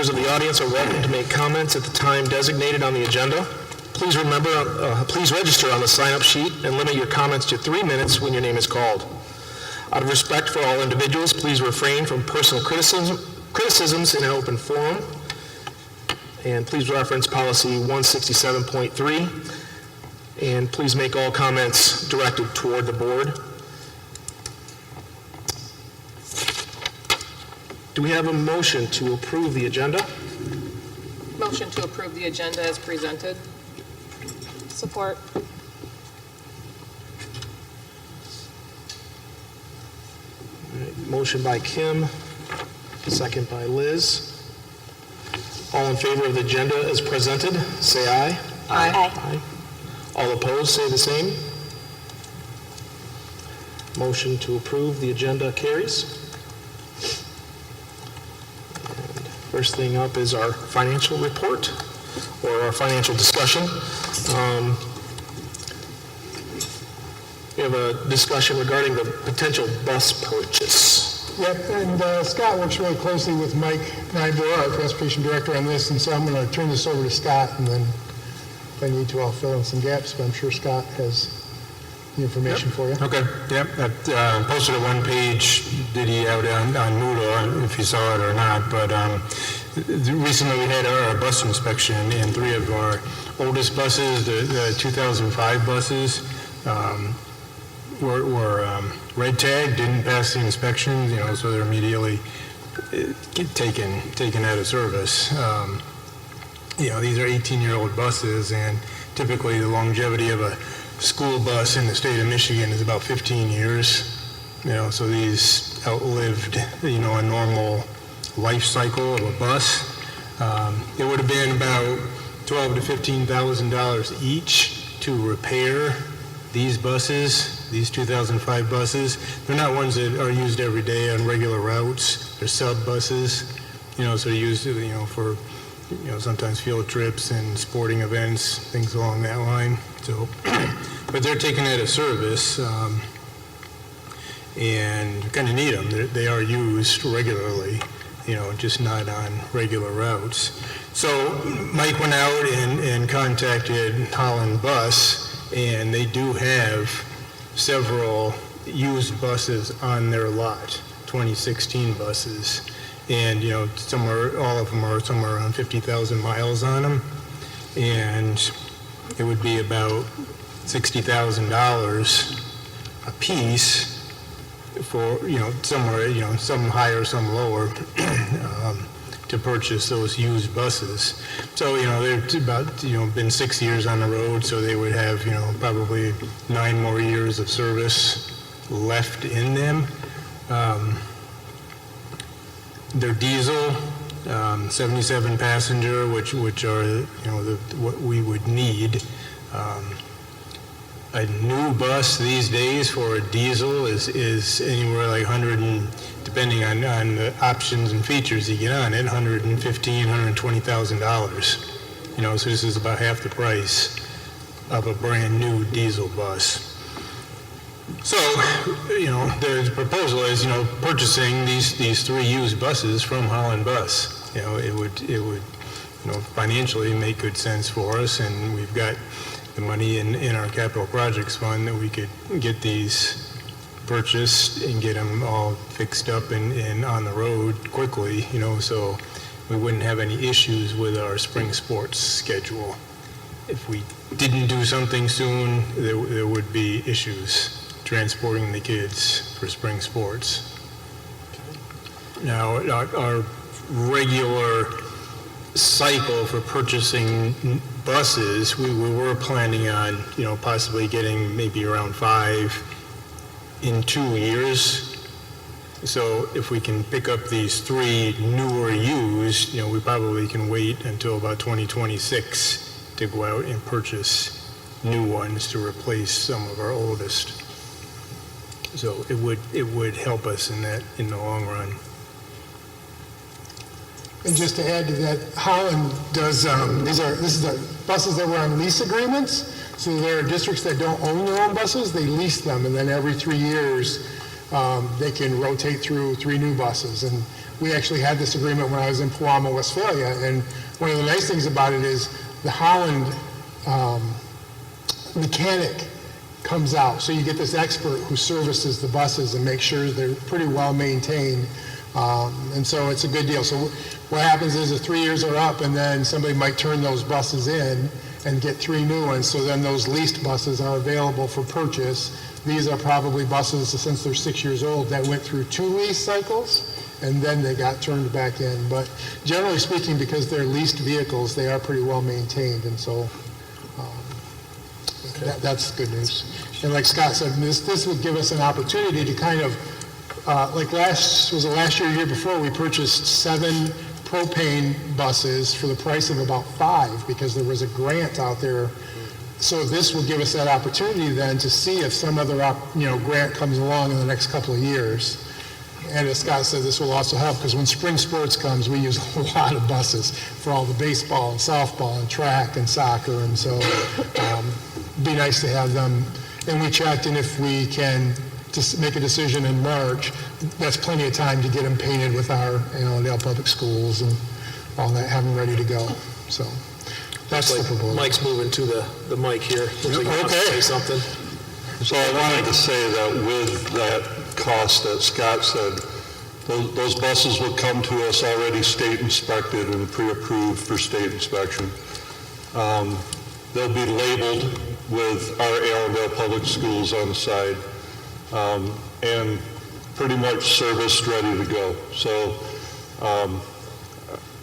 members of the audience are welcome to make comments at the time designated on the agenda. Please register on the sign-up sheet and limit your comments to 3 minutes when your name is called. Out of respect for all individuals, please refrain from personal criticisms in an open forum. And please reference policy 167.3. And please make all comments directed toward the board. Do we have a motion to approve the agenda? Motion to approve the agenda as presented. Support. All right, motion by Kim, second by Liz. All in favor of the agenda as presented, say aye. Aye. Aye. All opposed, say the same. Motion to approve the agenda carries. And first thing up is our financial report, or our financial discussion. We have a discussion regarding the potential bus purchase. Yep, and Scott works really closely with Mike Nybor, our transportation director, on this, and so I'm going to turn this over to Scott, and then if I need to, I'll fill in some gaps, but I'm sure Scott has the information for you. Okay, yep, I posted a one-page ditty out on Moodle, if you saw it or not, but recently we had our bus inspection, and 3 of our oldest buses, the 2005 buses, were red tagged, didn't pass the inspection, so they're immediately taken out of service. These are 18-year-old buses, and typically the longevity of a school bus in the state of Michigan is about 15 years. So these outlived, a normal life cycle of a bus. It would have been about $12,000 to $15,000 each to repair these buses, these 2005 buses. They're not ones that are used every day on regular routes. They're sub buses, so they're used, for, sometimes field trips and sporting events, things along that line. So, but they're taken out of service, and kind of need them. They are used regularly, just not on regular routes. So Mike went out and contacted Holland Bus, and they do have several used buses on their lot, 2016 buses. And, all of them are somewhere around 50,000 miles on them. And it would be about $60,000 a piece for, somewhere, some higher, some lower, to purchase those used buses. So, they're about, been 6 years on the road, so they would have, probably 9 more years of service left in them. They're diesel, 77 passenger, which are, what we would need. A new bus these days for a diesel is anywhere like 100 and, depending on the options and features you get on it, $115,000, $120,000. So this is about half the price of a brand new diesel bus. So, the proposal is, purchasing these 3 used buses from Holland Bus. It would, financially make good sense for us, and we've got the money in our capital projects fund that we could get these purchased and get them all fixed up and on the road quickly, so we wouldn't have any issues with our spring sports schedule. If we didn't do something soon, there would be issues transporting the kids for spring sports. Now, our regular cycle for purchasing buses, we were planning on, possibly getting maybe around 5 in 2 years. So if we can pick up these 3 newer used, we probably can wait until about 2026 to go out and purchase new ones to replace some of our oldest. So it would help us in the long run. And just to add to that, Holland does, this is buses that were on lease agreements. So there are districts that don't own their own buses, they lease them, and then every 3 years, they can rotate through 3 new buses. And we actually had this agreement when I was in Pewamo, Westphalia, and one of the nice things about it is the Holland mechanic comes out. So you get this expert who services the buses and makes sure they're pretty well maintained. And so it's a good deal. So what happens is the 3 years are up, and then somebody might turn those buses in and get 3 new ones. So then those leased buses are available for purchase. These are probably buses, since they're 6 years old, that went through 2 lease cycles, and then they got turned back in. But generally speaking, because they're leased vehicles, they are pretty well maintained, and so that's good news. And like Scott said, this would give us an opportunity to kind of, like last year, year before, we purchased 7 propane buses for the price of about 5 because there was a grant out there. So this will give us that opportunity then to see if some other grant comes along in the next couple of years. And as Scott said, this will also help because when spring sports comes, we use a lot of buses for all the baseball and softball and track and soccer. And so it'd be nice to have them. And we checked, and if we can just make a decision in March, that's plenty of time to get them painted with our Allendale Public Schools and all that, have them ready to go. So that's the proposal. Mike's moving to the mic here. Looks like he wants to say something. So I wanted to say that with that cost that Scott said, those buses will come to us already state inspected and pre-approved for state inspection. They'll be labeled with our Allendale Public Schools on the side, and pretty much serviced, ready to go. So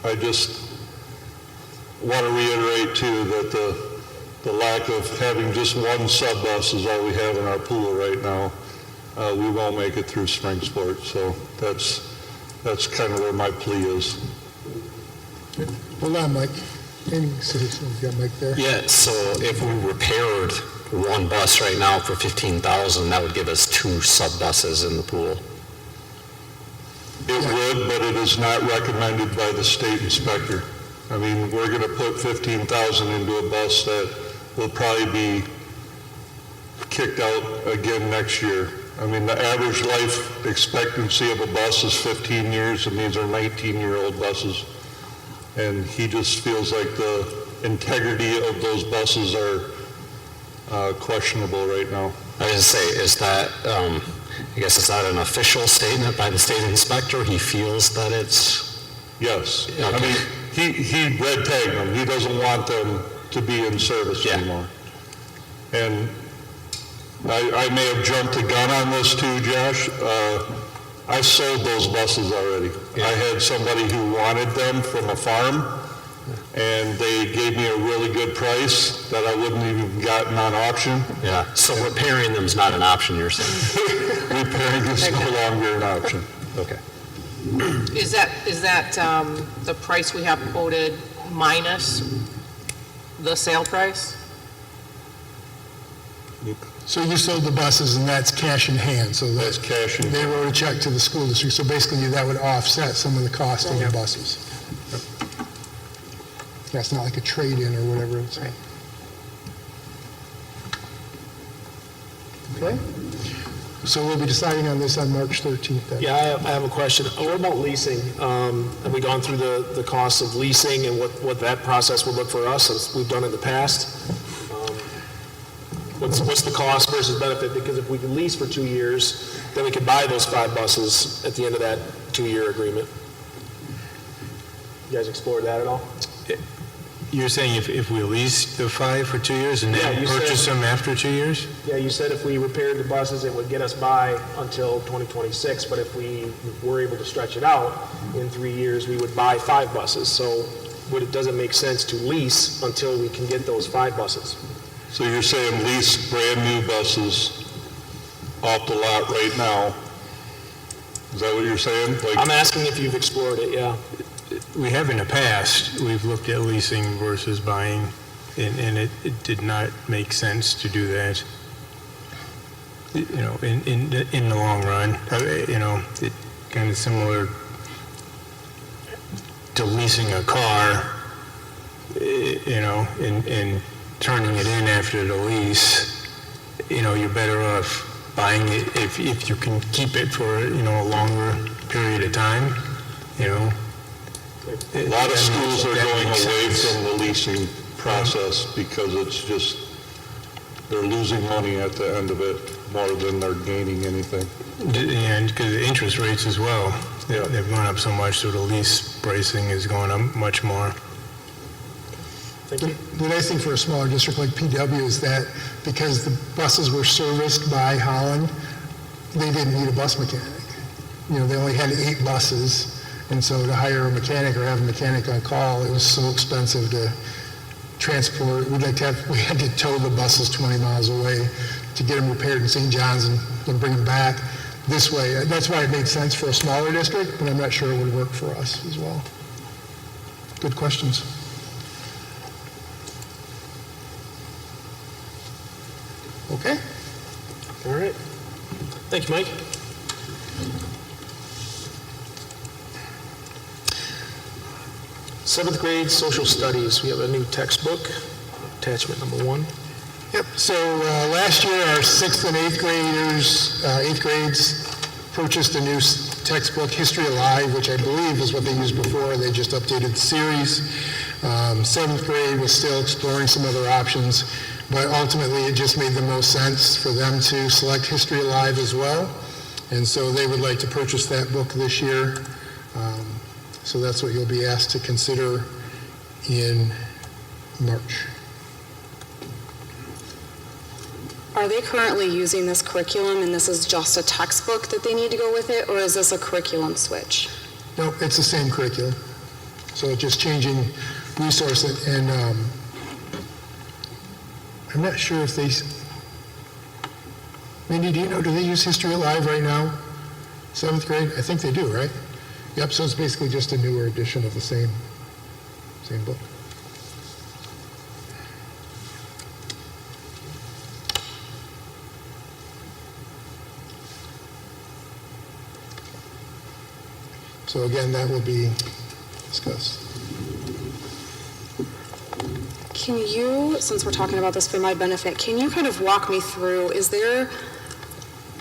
I just want to reiterate too that the lack of having just one sub bus is all we have in our pool right now. We won't make it through spring sports, so that's kind of where my plea is. Hold on, Mike. Any citizen, you got Mike there? Yeah, so if we repaired one bus right now for $15,000, that would give us 2 sub buses in the pool. It would, but it is not recommended by the state inspector. I mean, we're going to put $15,000 into a bus that will probably be kicked out again next year. I mean, the average life expectancy of a bus is 15 years, and these are 19-year-old buses. And he just feels like the integrity of those buses are questionable right now. I was going to say, is that, I guess, is that an official statement by the state inspector? He feels that it's... Yes. Okay. I mean, he red tagged them. He doesn't want them to be in service anymore. And I may have jumped the gun on this too, Josh. I sold those buses already. I had somebody who wanted them from a farm, and they gave me a really good price that I wouldn't even gotten on auction. Yeah, so repairing them is not an option, you're saying? Repairing is no longer an option. Okay. Is that the price we have quoted minus the sale price? So you sold the buses, and that's cash in hand, so That's cash in they wrote a check to the school district, so basically that would offset some of the cost of the buses. Yeah, it's not like a trade-in or whatever it's. Okay? So we'll be deciding on this on March 13th then. Yeah, I have a question. What about leasing? Have we gone through the costs of leasing and what that process would look for us as we've done in the past? What's the cost versus benefit? Because if we can lease for 2 years, then we could buy those 5 buses at the end of that 2-year agreement. You guys explored that at all? You're saying if we lease the 5 for 2 years and Yeah, then you purchase said- them after 2 years? Yeah, you said if we repaired the buses, it would get us by until 2026, but if we were able to stretch it out in 3 years, we would buy 5 buses. So does it make sense to lease until we can get those 5 buses? So you're saying lease brand new buses off the lot right now? Is that what you're saying? Like, I'm asking if you've explored it, yeah. We have in the past. We've looked at leasing versus buying, and it did not make sense to do that. In the long run, it kind of similar to leasing a car, and turning it in after the lease. You're better off buying it if you can keep it for a longer period of time. you know? A lot of schools are going away from the leasing process because it's just, they're losing money at the end of it more than they're gaining anything. And because the interest rates as well, Yeah. they've gone up so much, so the lease pricing is going up much more. Thank you. The nice thing for a smaller district like PW is that because the buses were serviced by Holland, they didn't need a bus mechanic. You know, they only had 8 buses, and so to hire a mechanic or have a mechanic on call, it was so expensive to transport. We had to tow the buses 20 miles away to get them repaired in St. John's and then bring them back this way. That's why it made sense for a smaller district, but I'm not sure it would work for us as well. Good questions. Okay. All right. Thank you, Mike. Seventh grade social studies. We have a new textbook, attachment number 1. Yep, so last year our 6th and 8th graders, 8th grades purchased a new textbook, History Alive, which I believe is what they used before. They just updated the series. 7th grade was still exploring some other options, but ultimately it just made the most sense for them to select History Alive as well. And so they would like to purchase that book this year. So that's what you'll be asked to consider in March. Are they currently using this curriculum and this is just a textbook that they need to go with it, or is this a curriculum switch? No, it's the same curriculum. So it's just changing resources. And I'm not sure if they, Mindy, do you know, do they use History Alive right now? 7th grade? I think they do, right? Yep, so it's basically just a newer edition of the same book. So again, that will be discussed. Can you, since we're talking about this for my benefit, can you kind of walk me through, is there,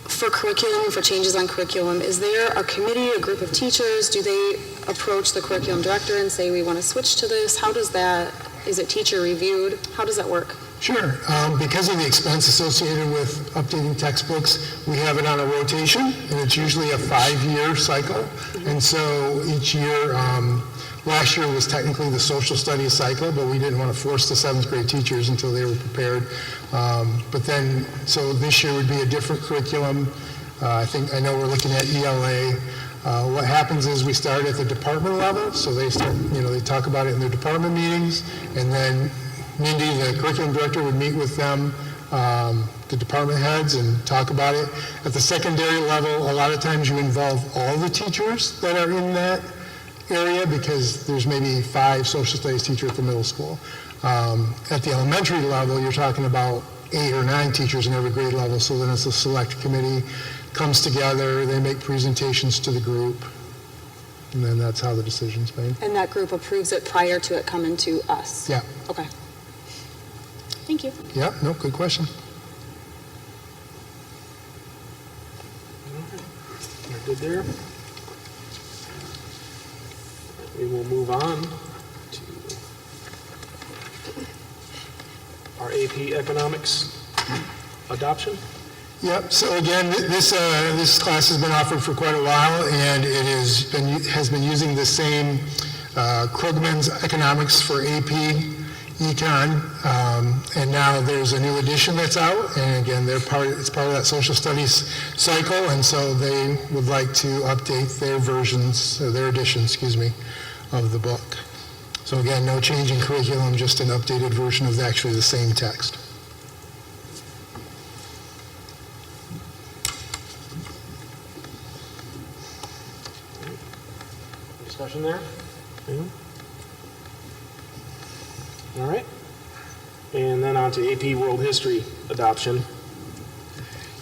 for curriculum, for changes on curriculum, is there a committee, a group of teachers? Do they approach the curriculum director and say, we want to switch to this? How does that, is it teacher reviewed? How does that work? Sure. Because of the expense associated with updating textbooks, we have it on a rotation, and it's usually a 5-year cycle. And so each year, last year was technically the social studies cycle, but we didn't want to force the 7th grade teachers until they were prepared. But then, so this year would be a different curriculum. I know we're looking at ELA. What happens is we start at the department level, so they start, they talk about it in their department meetings, and then Mindy, the curriculum director, would meet with them, the department heads, and talk about it. At the secondary level, a lot of times you involve all the teachers that are in that area because there's maybe 5 social studies teachers at the middle school. At the elementary level, you're talking about 8 or 9 teachers in every grade level, so then it's a select committee, comes together, they make presentations to the group, and then that's how the decision's made. And that group approves it prior to it coming to us? Yeah. Okay. Thank you. Yeah, no, good question. You're good there. We will move on to our AP Economics adoption. Yep, so again, this class has been offered for quite a while, and it has been using the same Krugman's Economics for AP Econ, and now there's a new edition that's out, and again, it's part of that social studies cycle, and so they would like to update their versions, or their edition, of the book. So again, no change in curriculum, just an updated version of actually the same text. Discussion there? Anyone? All right. And then on to AP World History adoption.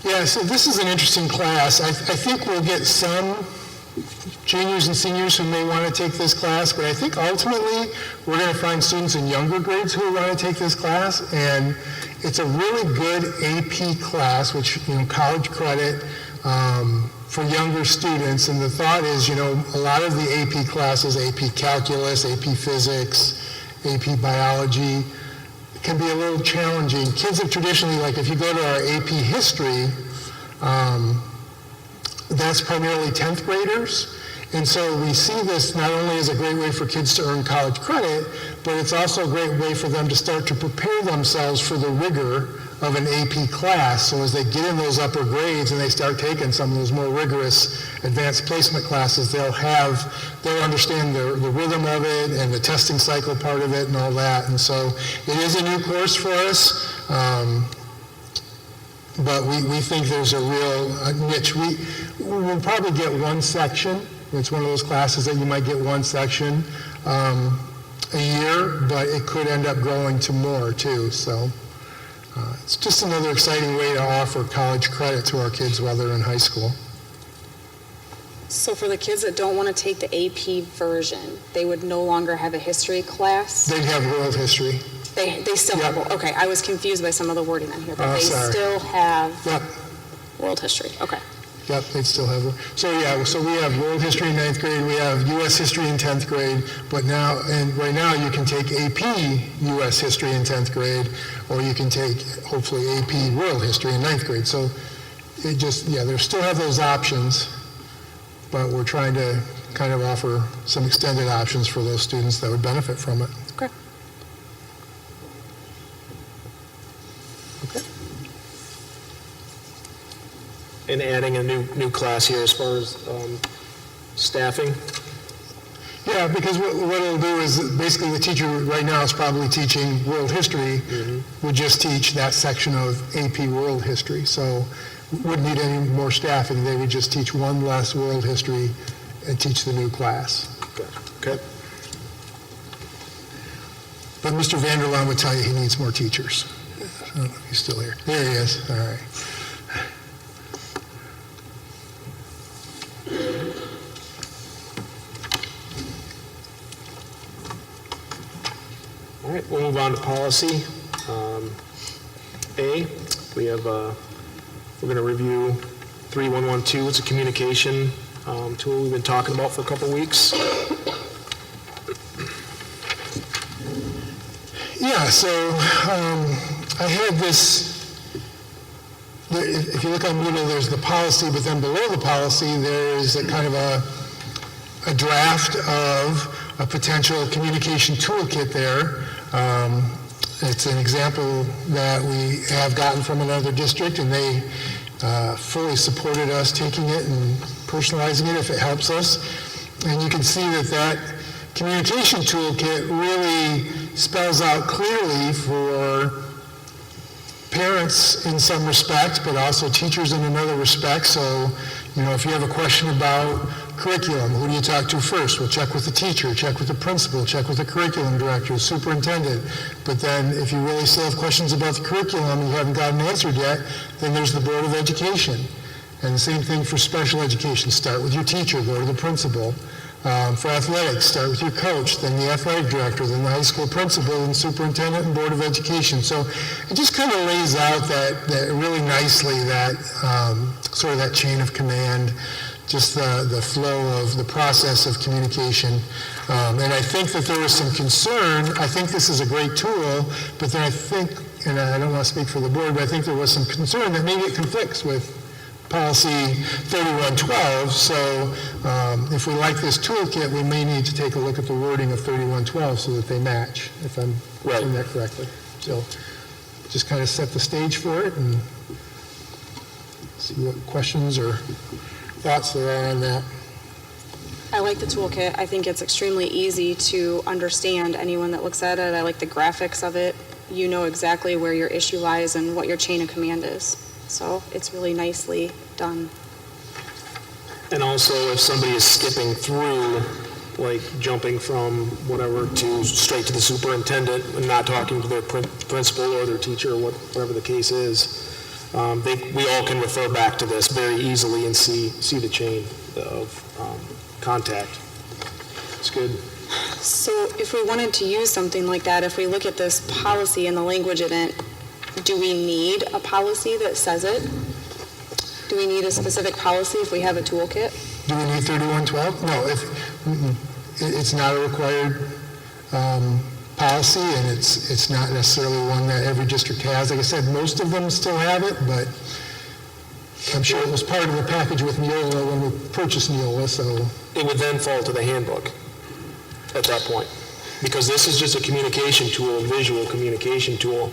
Yeah, so this is an interesting class. I think we'll get some juniors and seniors who may want to take this class, but I think ultimately we're going to find students in younger grades who want to take this class, and it's a really good AP class, which, college credit, for younger students. And the thought is, a lot of the AP classes, AP Calculus, AP Physics, AP Biology, can be a little challenging. Kids have traditionally, like if you go to our AP History, that's primarily 10th graders. And so we see this not only as a great way for kids to earn college credit, but it's also a great way for them to start to prepare themselves for the rigor of an AP class. So as they get in those upper grades and they start taking some of those more rigorous advanced placement classes, they'll understand the rhythm of it and the testing cycle part of it and all that. And so it is a new course for us. But we think there's a real niche. We'll probably get one section. It's one of those classes that you might get one section a year, but it could end up growing to more too. So it's just another exciting way to offer college credit to our kids while they're in high school. So for the kids that don't want to take the AP version, they would no longer have a history class? They'd have world history. They still Yep. have, okay, I was confused by some of the wording on here, but they sorry. still have Yep. world history, okay. Yep, they'd still have. So we have world history in 9th grade, we have U.S. history in 10th grade, but right now you can take AP U.S. history in 10th grade, or you can take, hopefully, AP world history in 9th grade. So they still have those options, but we're trying to kind of offer some extended options for those students that would benefit from it. Okay. And adding a new class here as far as staffing. Yeah, because what it'll do is basically the teacher right now is probably teaching world history, would just teach that section of AP world history. So wouldn't need any more staffing. They would just teach one less world history and teach the new class. Okay. But Mr. Vanderlaan would tell you he needs more teachers. I don't know if he's still here. There he is. All right. All right, we'll move on to policy. A, we have, we're going to review 3112. It's a communication tool we've been talking about for a couple weeks. Yeah, so I had this, if you look on Moodle, there's the policy, but then below the policy, there's a kind of a draft of a potential communication toolkit there. It's an example that we have gotten from another district, and they fully supported us taking it and personalizing it if it helps us. And you can see that communication toolkit really spells out clearly for parents in some respect, but also teachers in another respect. So, if you have a question about curriculum, who do you talk to first? Well, check with the teacher, check with the principal, check with the curriculum director, superintendent. But then if you really still have questions about the curriculum and you haven't gotten answered yet, then there's the Board of Education. And the same thing for special education. Start with your teacher, go to the principal. For athletics, start with your coach, then the athletic director, then the high school principal, and superintendent and Board of Education. So it just kind of lays out that really nicely, that sort of that chain of command, just the flow of the process of communication. And I think that there was some concern. I think this is a great tool, but then I think, and I don't want to speak for the board, but I think there was some concern that maybe it conflicts with policy 3112, so if we like this toolkit, we may need to take a look at the wording of 3112 so that they match, if I'm saying that correctly. So just kind of set the stage for it and see what questions or thoughts there are on that. I like the toolkit. I think it's extremely easy to understand. Anyone that looks at it, I like the graphics of it. You know exactly where your issue lies and what your chain of command is. So it's really nicely done. And also, if somebody is skipping through, like jumping from whatever to straight to the superintendent and not talking to their principal or their teacher or whatever the case is, we all can refer back to this very easily and see the chain of contact. It's good. So if we wanted to use something like that, if we look at this policy and the language in it, do we need a policy that says it? Do we need a specific policy if we have a toolkit? Do we need 3112? No, it's not a required policy, and it's not necessarily one that every district has. Like I said, most of them still have it, but I'm sure it was part of the package with Neola when we purchased Neola, so. It would then fall to the handbook at that point, because this is just a communication tool, a visual communication tool.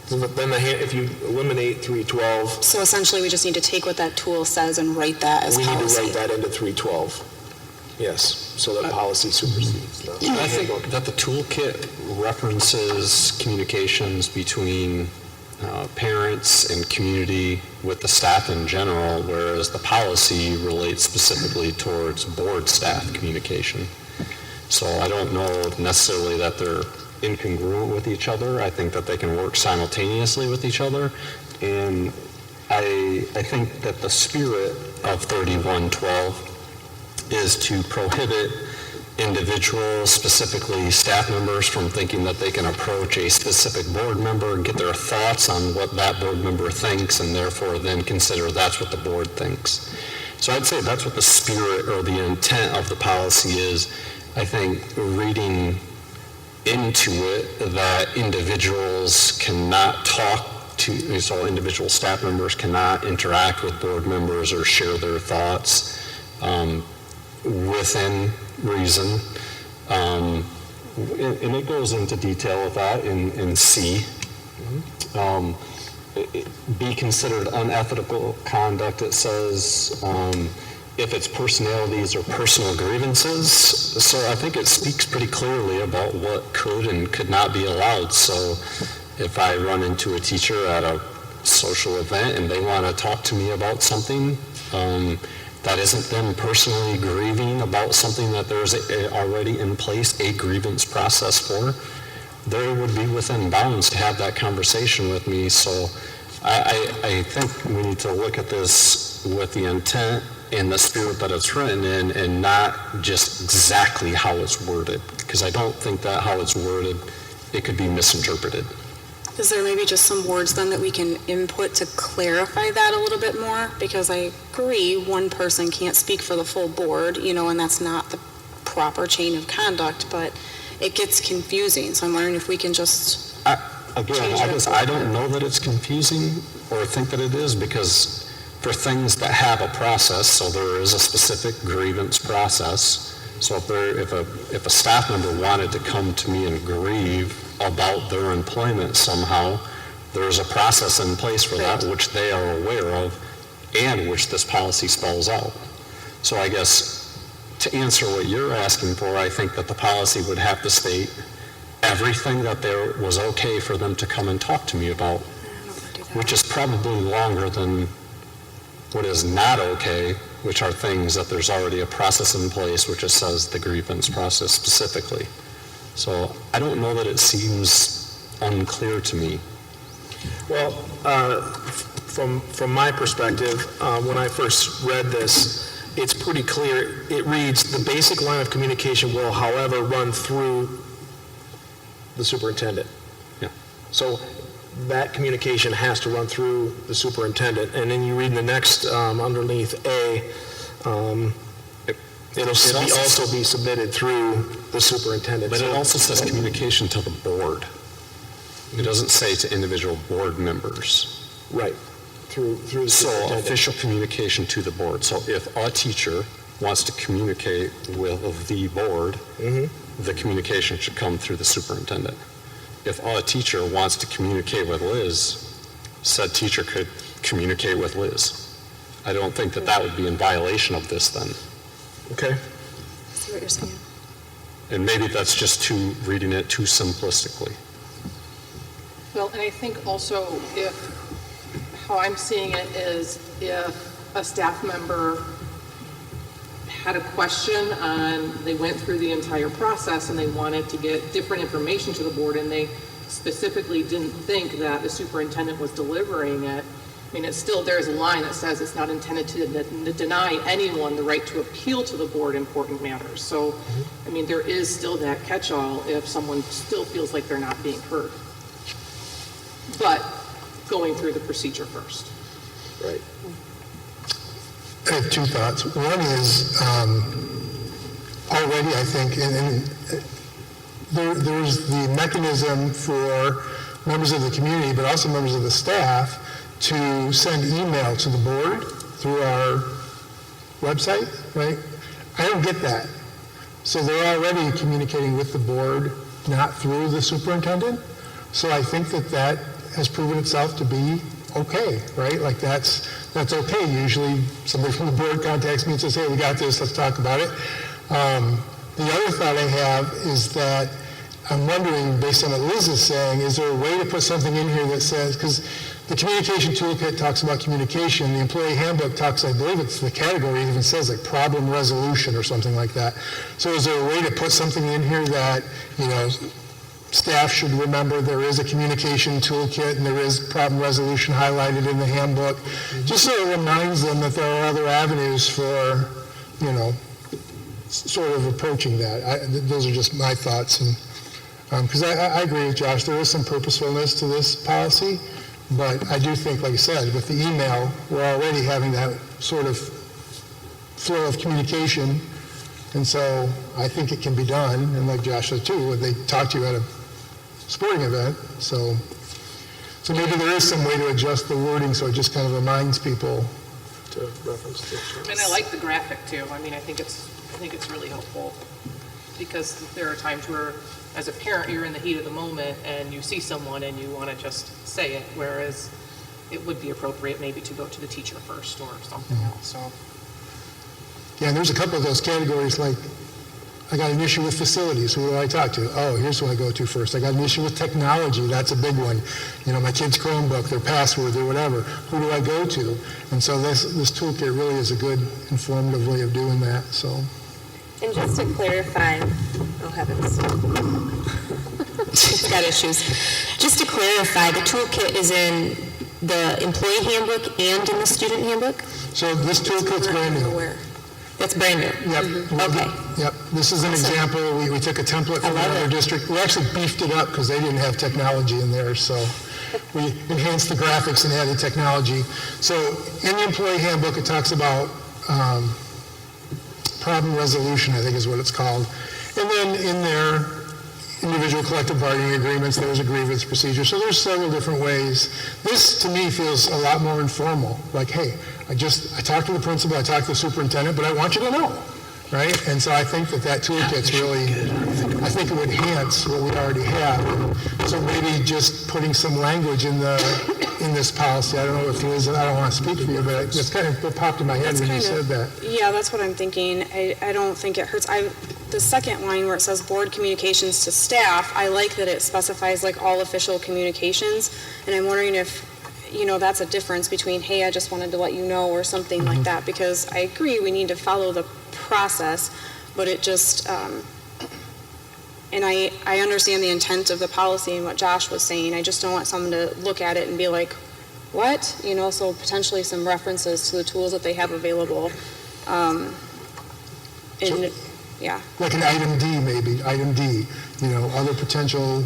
So then if you eliminate 312, So essentially, we just need to take what that tool says and write that as we need to policy. write that into 312. Yes, so that policy supersedes the I think handbook. that the toolkit references communications between parents and community with the staff in general, whereas the policy relates specifically towards board staff communication. So I don't know necessarily that they're incongruent with each other. I think that they can work simultaneously with each other. And I think that the spirit of 3112 is to prohibit individuals, specifically staff members, from thinking that they can approach a specific board member and get their thoughts on what that board member thinks, and therefore then consider that's what the board thinks. So I'd say that's what the spirit or the intent of the policy is. I think reading into it that individuals cannot talk to, so individual staff members cannot interact with board members or share their thoughts within reason. And it goes into detail of that in C. Be considered unethical conduct, it says, if it's personalities or personal grievances. So I think it speaks pretty clearly about what could and could not be allowed. So if I run into a teacher at a social event and they want to talk to me about something, that isn't them personally grieving about something that there's already in place a grievance process for, there would be within bounds to have that conversation with me. So I think we need to look at this with the intent and the spirit that it's written in, and not just exactly how it's worded, because I don't think that how it's worded, it could be misinterpreted. Is there maybe just some words then that we can input to clarify that a little bit more? Because I agree, one person can't speak for the full board, and that's not the proper chain of conduct, but it gets confusing. So I'm wondering if we can just I don't know that it's confusing or think that it is, because for things that have a process, so there is a specific grievance process. So if a staff member wanted to come to me and grieve about their employment somehow, there's a process in place for that, which they are aware of and which this policy spells out. So I guess to answer what you're asking for, I think that the policy would have to state everything that there was okay for them to come and talk to me about, which is probably longer than what is not okay, which are things that there's already a process in place, which it says the grievance process specifically. So I don't know that it seems unclear to me. Well, from my perspective, when I first read this, it's pretty clear. It reads, the basic line of communication will, however, run through the superintendent. Yeah. So that communication has to run through the superintendent. And then you read the next, underneath A, it'll also be submitted through the superintendent. But it also says communication to the board. It doesn't say to individual board members. Right, through the So superintendent. official communication to the board. So if a teacher wants to communicate with the board, the communication should come through the superintendent. If a teacher wants to communicate with Liz, said teacher could communicate with Liz. I don't think that that would be in violation of this then. Okay. I see what you're saying? And maybe that's just reading it too simplistically. Well, and I think also how I'm seeing it is if a staff member had a question on, they went through the entire process and they wanted to get different information to the board, and they specifically didn't think that the superintendent was delivering it, I mean, it's still, there's a line that says it's not intended to deny anyone the right to appeal to the board important matters. So, I mean, there is still that catch-all if someone still feels like they're not being heard. But going through the procedure first. Right. I have two thoughts. One is, already I think, there's the mechanism for members of the community, but also members of the staff, to send email to the board through our website, right? I don't get that. So they're already communicating with the board, not through the superintendent. So I think that has proven itself to be okay, right? Like that's okay. Usually somebody from the board contacts me and says, hey, we got this, let's talk about it. The other thought I have is that I'm wondering, based on what Liz is saying, is there a way to put something in here that says, because the communication toolkit talks about communication, the employee handbook talks, I believe it's the category, it even says like problem resolution or something like that. So is there a way to put something in here that, staff should remember there is a communication toolkit and there is problem resolution highlighted in the handbook, just so it reminds them that there are other avenues for, sort of approaching that. Those are just my thoughts. And because I agree with Josh, there is some purposefulness to this policy, but I do think, like I said, with the email, we're already having that sort of flow of communication, and so I think it can be done. And like Josh said too, they talk to you at a sporting event, so maybe there is some way to adjust the wording so it just kind of reminds people to reference to. And I like the graphic too. I mean, I think it's really helpful, because there are times where, as a parent, you're in the heat of the moment and you see someone and you want to just say it, whereas it would be appropriate maybe to go to the teacher first or something else. So. Yeah, and there's a couple of those categories, like I got an issue with facilities. Who do I talk to? Oh, here's who I go to first. I got an issue with technology. That's a big one. My kid's Chromebook, their password, or whatever. Who do I go to? And so this toolkit really is a good informative way of doing that. So. And just to clarify, oh heavens, she's got issues. Just to clarify, the toolkit is in the employee handbook and in the student handbook? So this toolkit's brand new. Aware. That's brand new? Yep. Okay. Yep. This is an example. We took a template from another district. We actually beefed it up because they didn't have technology in there. So we enhanced the graphics and added technology. So in the employee handbook, it talks about problem resolution, I think is what it's called. And then in their individual collective bargaining agreements, there's a grievance procedure. So there's several different ways. This, to me, feels a lot more informal. Like, hey, I talked to the principal, I talked to the superintendent, but I want you to know, right? And so I think that toolkit's really, I think it would enhance what we already have. So maybe just putting some language in this policy. I don't know if Liz, I don't want to speak for you, but that's kind of what popped in my head when you said that. Yeah, that's what I'm thinking. I don't think it hurts. The second line where it says board communications to staff, I like that it specifies like all official communications, and I'm wondering if that's a difference between, hey, I just wanted to let you know, or something like that, because I agree we need to follow the process, but it just, and I understand the intent of the policy and what Josh was saying. I just don't want someone to look at it and be like, what? So potentially some references to the tools that they have available. Yeah. Like an item D, maybe, item D, other potential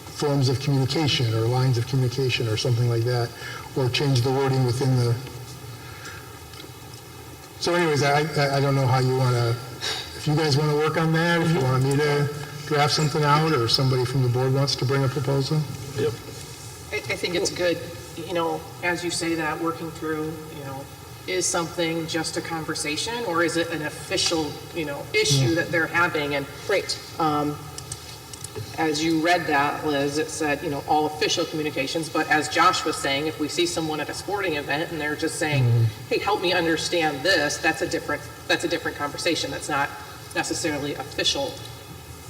forms of communication or lines of communication or something like that, or change the wording within the... So anyways, I don't know how you want to, if you guys want to work on that, if you want me to draft something out, or somebody from the board wants to bring a proposal. Yep. I think it's good, as you say that, working through, is something just a conversation, or is it an official, issue that they're having? And Right. As you read that, Liz, it said, all official communications, but as Josh was saying, if we see someone at a sporting event and they're just saying, hey, help me understand this, that's a different conversation. That's not necessarily official.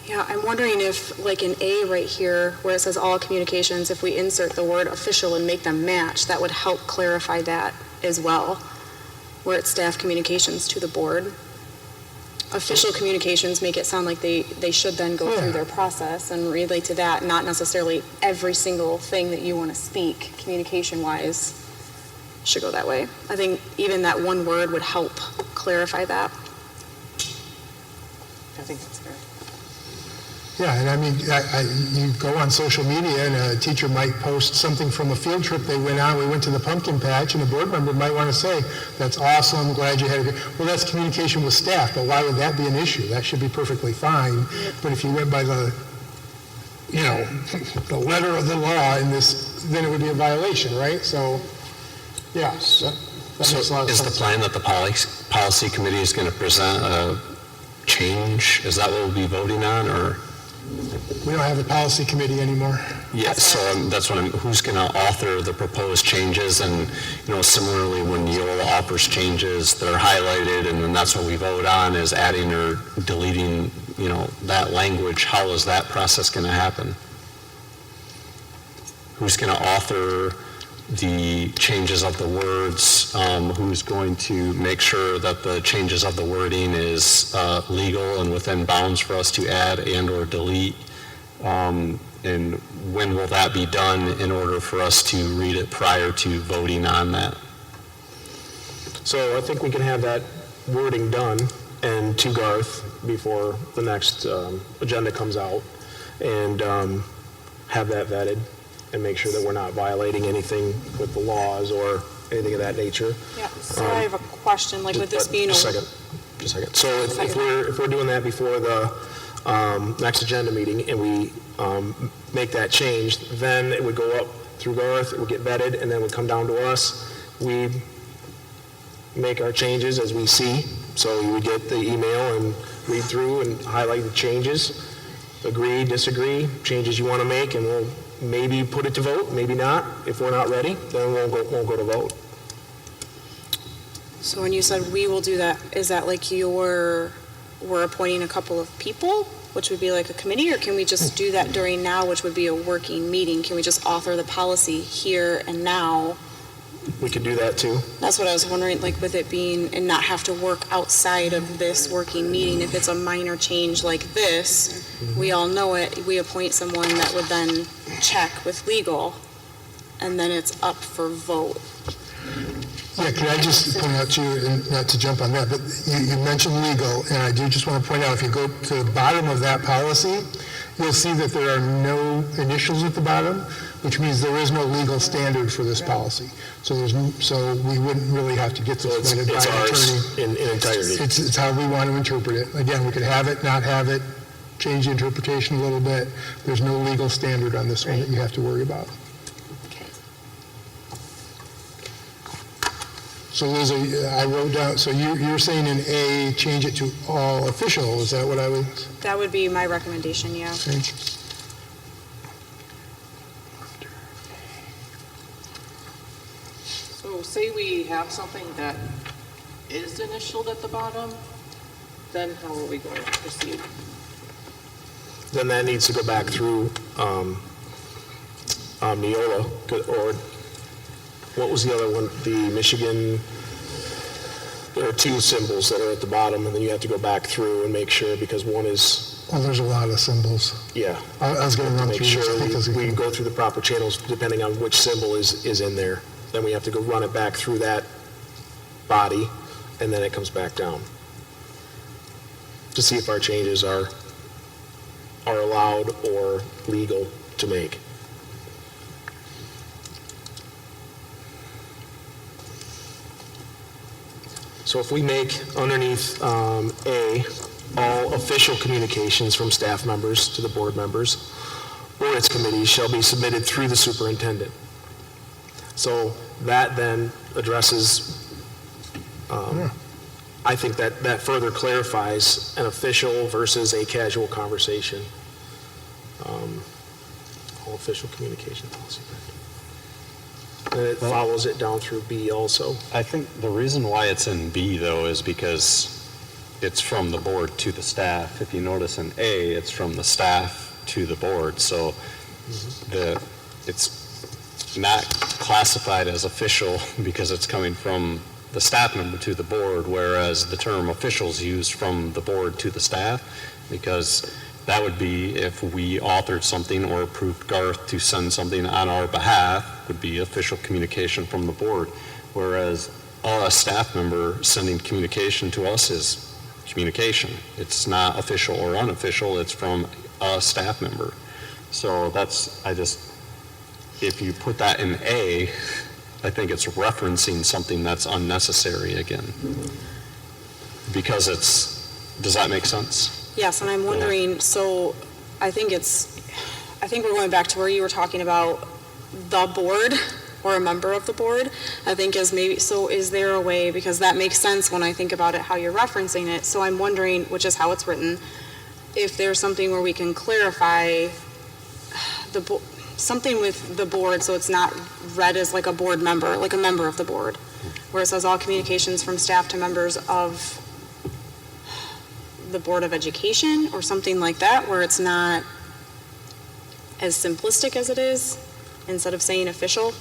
Yeah, I'm wondering if, like in A right here, where it says all communications, if we insert the word official and make them match, that would help clarify that as well, where it's staff communications to the board. Official communications make it sound like they should then go through their process and relate to that, not necessarily every single thing that you want to speak communication-wise should go that way. I think even that one word would help clarify that. I think that's fair. Yeah, and I mean, you go on social media and a teacher might post something from a field trip they went on. We went to the pumpkin patch, and a board member might want to say, "That's awesome, glad you had a good..." Well, that's communication with staff, but why would that be an issue? That should be perfectly fine. But if you went by the, the letter of the law in this, then it would be a violation, right? So, yes, that makes a lot of Is the sense. plan that the policy committee is going to present a change? Is that what we'll be voting on, or? We don't have a policy committee anymore. Yeah, so that's what who's going to author the proposed changes? And, similarly, when Neola offers changes, they're highlighted, and then that's what we vote on, is adding or deleting, that language. How is that process going to happen? Who's going to author the changes of the words? Who's going to make sure that the changes of the wording is legal and within bounds for us to add and or delete? And when will that be done in order for us to read it prior to voting on that? So I think we can have that wording done and to Garth before the next agenda comes out, and have that vetted and make sure that we're not violating anything with the laws or anything of that nature. Yeah, so I have a question, like with this being a... Just a second. So if we're doing that before the next agenda meeting and we make that change, then it would go up through Garth, it would get vetted, and then it would come down to us. We make our changes as we see. So you would get the email and read through and highlight the changes, agree, disagree, changes you want to make, and we'll maybe put it to vote, maybe not. If we're not ready, then won't go to vote. So when you said we will do that, is that like we're appointing a couple of people, which would be like a committee, or can we just do that during now, which would be a working meeting? Can we just author the policy here and now? We could do that too. That's what I was wondering, like with it being, and not have to work outside of this working meeting. If it's a minor change like this, we all know it, we appoint someone that would then check with legal, and then it's up for vote. Yeah, can I just point out to you, and not to jump on that, but you mentioned legal, and I do just want to point out, if you go to the bottom of that policy, you'll see that there are no initials at the bottom, which means there is no legal standard for this policy. So we wouldn't really have to get this vetted by It's an ours attorney. in entirety. It's how we want to interpret it. Again, we could have it, not have it, change the interpretation a little bit. There's no legal standard on this one that you have to worry about. So Liz, I wrote down, so you're saying in A, change it to all official, is that what I was That would be my recommendation, yeah. saying? So say we have something that is initialed at the bottom, then how are we going to proceed? Then that needs to go back through Neola, or what was the other one? The Michigan, there are two symbols that are at the bottom, and then you have to go back through and make sure, because one is, Well, there's a lot of symbols. yeah. I was going to run Make through sure this because we go through the proper channels depending on which symbol is in there. Then we have to go run it back through that body, and then it comes back down to see if our changes are allowed or legal to make. So if we make underneath A, all official communications from staff members to the board members or its committees shall be submitted through the superintendent. So that then addresses, I think that further clarifies an official versus a casual conversation. All official communication policy. And it follows it down through B also. I think the reason why it's in B, though, is because it's from the board to the staff. If you notice in A, it's from the staff to the board, so it's not classified as official because it's coming from the staff member to the board, whereas the term official is used from the board to the staff, because that would be if we authored something or approved Garth to send something on our behalf, would be official communication from the board, whereas a staff member sending communication to us is communication. It's not official or unofficial, it's from a staff member. So if you put that in A, I think it's referencing something that's unnecessary again. Because does that make sense? Yes, and I'm wondering, so I think we're going back to where you were talking about the board or a member of the board. I think is there a way, because that makes sense when I think about it, how you're referencing it. So I'm wondering, which is how it's written, if there's something where we can clarify something with the board so it's not read as like a board member, like a member of the board, where it says all communications from staff to members of the Board of Education or something like that, where it's not as simplistic as it is, instead of saying official.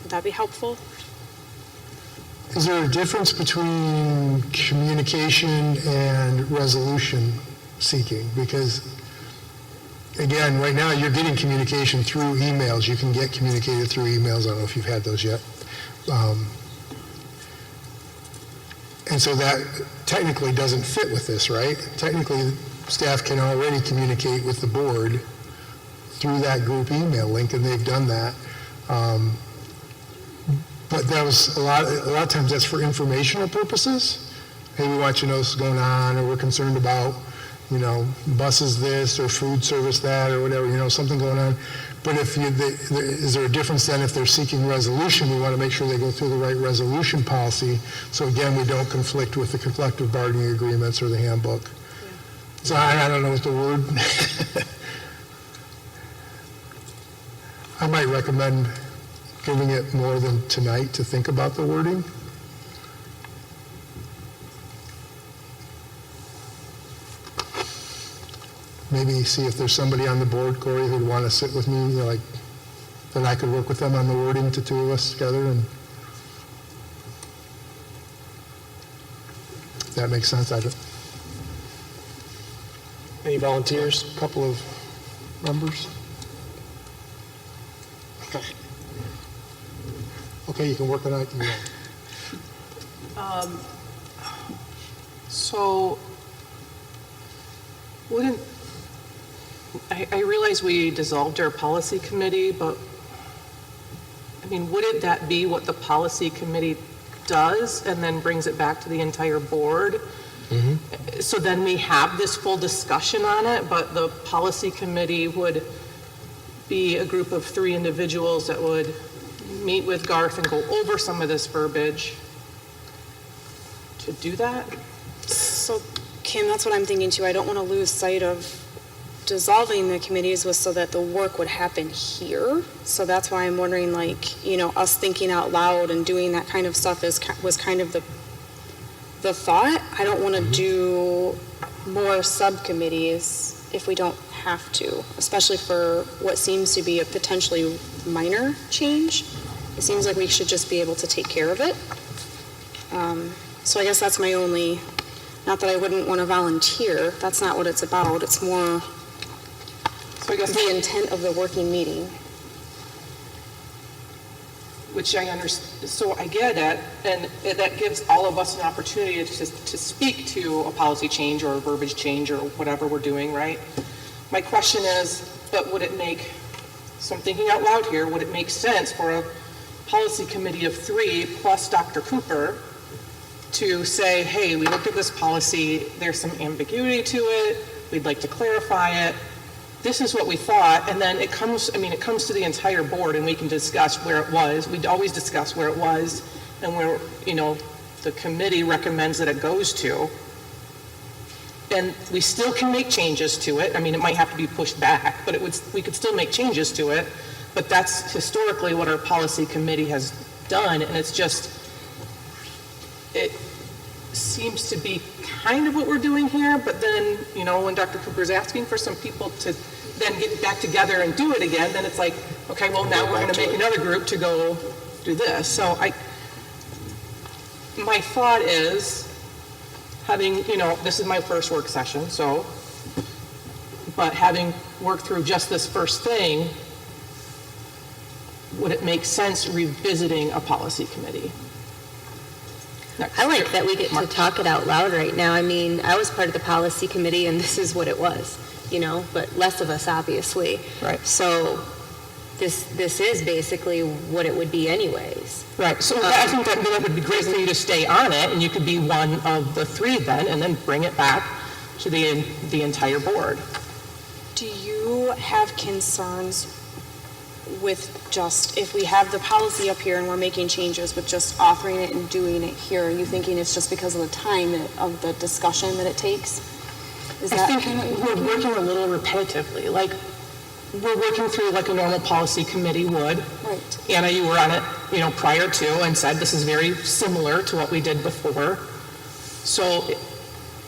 Would that be helpful? Is there a difference between communication and resolution seeking? Because, again, right now, you're getting communication through emails. You can get communicated through emails. I don't know if you've had those yet. And so that technically doesn't fit with this, right? Technically, staff can already communicate with the board through that group email link, and they've done that. But that was a lot of times that's for informational purposes. Hey, we want you to know what's going on, or we're concerned about, buses this, or food service that, or whatever, something going on. But is there a difference then if they're seeking resolution? We want to make sure they go through the right resolution policy. So again, we don't conflict with the collective bargaining agreements or the handbook. Yeah. So I don't know what the word. I might recommend giving it more than tonight to think about the wording. Maybe see if there's somebody on the board, Corey, who'd want to sit with me, that I could work with them on the wording, the two of us together, and if that makes sense. Any volunteers? A couple of members. Okay, you can work on it. So, I realize we dissolved our policy committee, but, wouldn't that be what the policy committee does and then brings it back to the entire board? Mm-hmm. So then we have this full discussion on it, but the policy committee would be a group of 3 individuals that would meet with Garth and go over some of this verbiage to do that? So, Kim, that's what I'm thinking too. I don't want to lose sight of dissolving the committees was so that the work would happen here. So that's why I'm wondering, us thinking out loud and doing that kind of stuff was kind of the thought. I don't want to do more subcommittees if we don't have to, especially for what seems to be a potentially minor change. It seems like we should just be able to take care of it. So I guess that's my only, not that I wouldn't want to volunteer, that's not what it's about, it's more So I guess the intent of the working meeting. Which I understand, so I get it, and that gives all of us an opportunity to speak to a policy change or a verbiage change or whatever we're doing, right? My question is, but would it make, so I'm thinking out loud here, would it make sense for a policy committee of 3 plus Dr. Cooper to say, hey, we looked at this policy, there's some ambiguity to it, we'd like to clarify it, this is what we thought, and then it comes to the entire board and we can discuss where it was. We'd always discuss where it was and where, the committee recommends that it goes to. And we still can make changes to it. It might have to be pushed back, but we could still make changes to it. But that's historically what our policy committee has done, and it seems to be kind of what we're doing here, but then, when Dr. Cooper's asking for some people to then get back together and do it again, then it's like, okay, well, now we're going to make another group to go do this. So my thought is, having, this is my first work session, but having worked through just this first thing, would it make sense revisiting a policy committee? next I like that we get to March. talk it out loud right now. I mean, I was part of the policy committee, and this is what it was, but less of us, obviously. Right. So this is basically what it would be anyways. Right, so I think that would be great for you to stay on it, and you could be one of the three then, and then bring it back to the entire board. Do you have concerns with just, if we have the policy up here and we're making changes, with just authoring it and doing it here? Are you thinking it's just because of the time of the discussion that it takes? Is I that think kind of what we're you're thinking? working a little repetitively, like, we're working through like a normal policy committee would. Right. Anna, you were on it, prior to, and said this is very similar to what we did before. So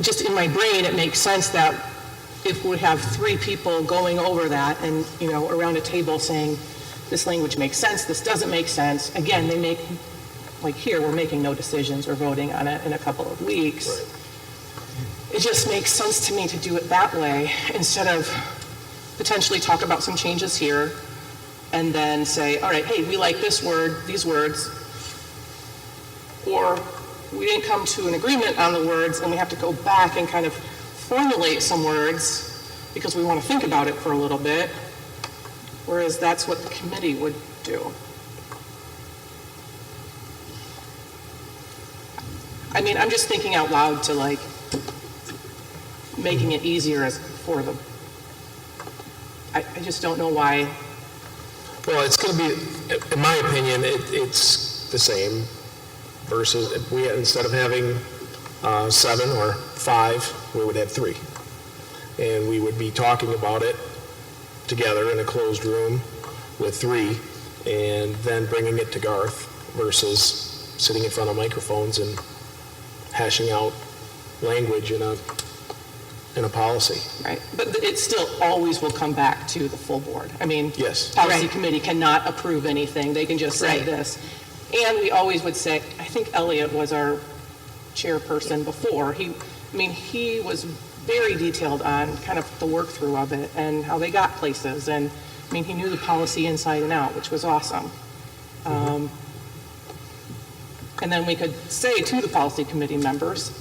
just in my brain, it makes sense that if we have three people going over that and, around a table saying, this language makes sense, this doesn't make sense, again, they make, like here, we're making no decisions, we're voting on it in a couple of weeks. It just makes sense to me to do it that way instead of potentially talk about some changes here and then say, all right, hey, we like this word, these words, or we didn't come to an agreement on the words and we have to go back and kind of formulate some words because we want to think about it for a little bit, whereas that's what the committee would do. I mean, I'm just thinking out loud to like making it easier for them. I just don't know why. Well, it's going to be, in my opinion, it's the same versus if we, instead of having 7 or 5, we would have 3. And we would be talking about it together in a closed room with 3 and then bringing it to Garth versus sitting in front of microphones and hashing out language in a policy. Right, but it still always will come back to the full board. I mean, Yes. policy Right. committee cannot approve anything, they can just say Right. this. And we always would say, I think Elliot was our chairperson before, he was very detailed on kind of the work through of it and how they got places, and, he knew the policy inside and out, which was awesome. And then we could say to the policy committee members,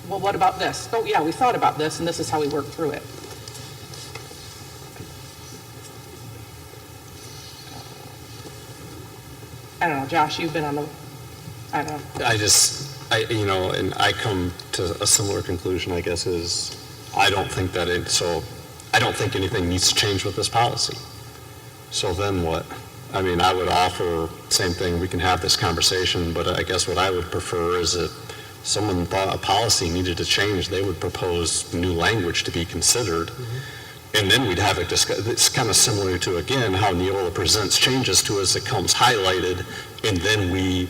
well, what about this? Oh, yeah, we thought about this, and this is how we worked through it. I don't know, Josh, you've been on the, I don't know. And I come to a similar conclusion, I guess, is I don't think anything needs to change with this policy. So then what? I would offer, same thing, we can have this conversation, but I guess what I would prefer is if someone thought a policy needed to change, they would propose new language to be considered. And then we'd have a discussion. It's kind of similar to, again, how Neola presents changes to us. It comes highlighted, and then we